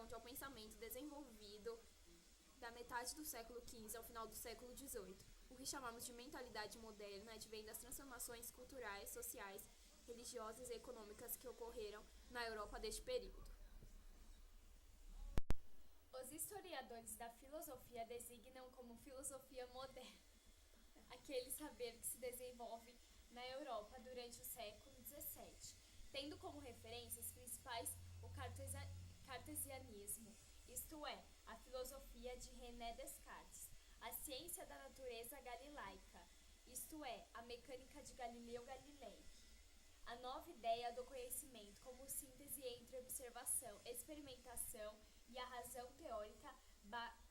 corresponde ao pensamento desenvolvido da metade do século XV ao final do século XVIII. O que chamamos de mentalidade moderna advém das transformações culturais, sociais, religiosas e econômicas que ocorreram na Europa deste período. Os historiadores da filosofia designam como filosofia moderna aquele saber que se desenvolve na Europa durante o século XVII, tendo como referências principais o cartesianismo, isto é, a filosofia de René Descartes, a ciência da natureza galilaica, isto é, a mecânica de Galileu Galilei, a nova ideia do conhecimento como síntese entre observação, experimentação e a razão teórica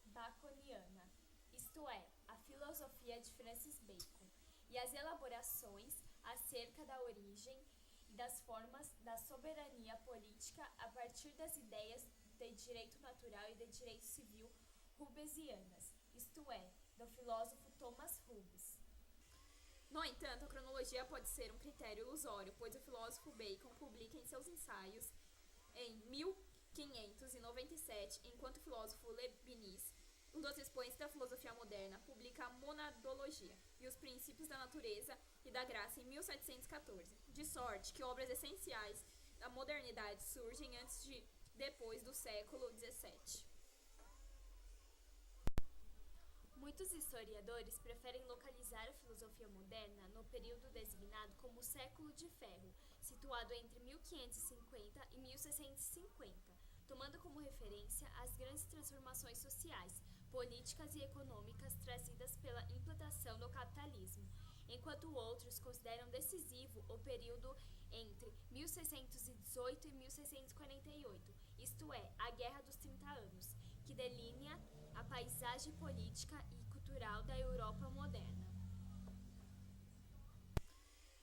baconiana, isto é, a filosofia de Francis Bacon, e as elaborações acerca da origem e das formas da soberania política a partir das ideias de direito natural e de direito civil hobbesianas, isto é, do filósofo Thomas Hobbes. No entanto, a cronologia pode ser um critério ilusório, pois o filósofo Bacon publica em seus ensaios em 1597, enquanto o filósofo Leibniz, um dos expoentes da filosofia moderna, publica a Monadologia e os Princípios da Natureza e da Graça em 1714, de sorte que obras essenciais da modernidade surgem antes de depois do século XVII. Muitos historiadores preferem localizar a filosofia moderna no período designado como o Século de Ferro, situado entre 1550 e 1650, tomando como referência as grandes transformações sociais, políticas e econômicas trazidas pela implantação do capitalismo, enquanto outros consideram decisivo o período entre 1618 e 1648, isto é, a Guerra dos 30 Anos, que delinea a paisagem política e cultural da Europa moderna.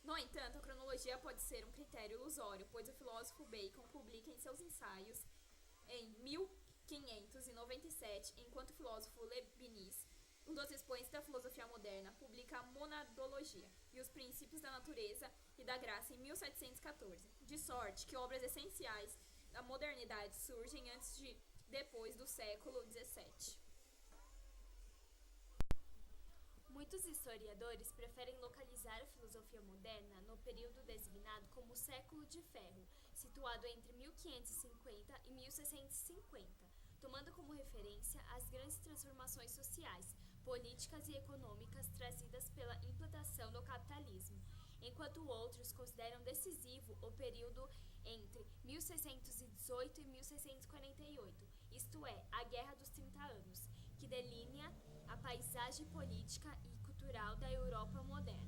No entanto, a cronologia pode ser um critério ilusório, pois o filósofo Bacon publica em seus ensaios em 1597, enquanto o filósofo Leibniz, um dos expoentes da filosofia moderna, publica a Monadologia e os Princípios da Natureza e da Graça em 1714, de sorte que obras essenciais da modernidade surgem antes de depois do século XVII. Muitos historiadores preferem localizar a filosofia moderna no período designado como o Século de Ferro, situado entre 1550 e 1650, tomando como referência as grandes transformações sociais, políticas e econômicas trazidas pela implantação do capitalismo, enquanto outros consideram decisivo o período entre 1618 e 1648, isto é, a Guerra dos 30 Anos, que delinea a paisagem política e cultural da Europa moderna.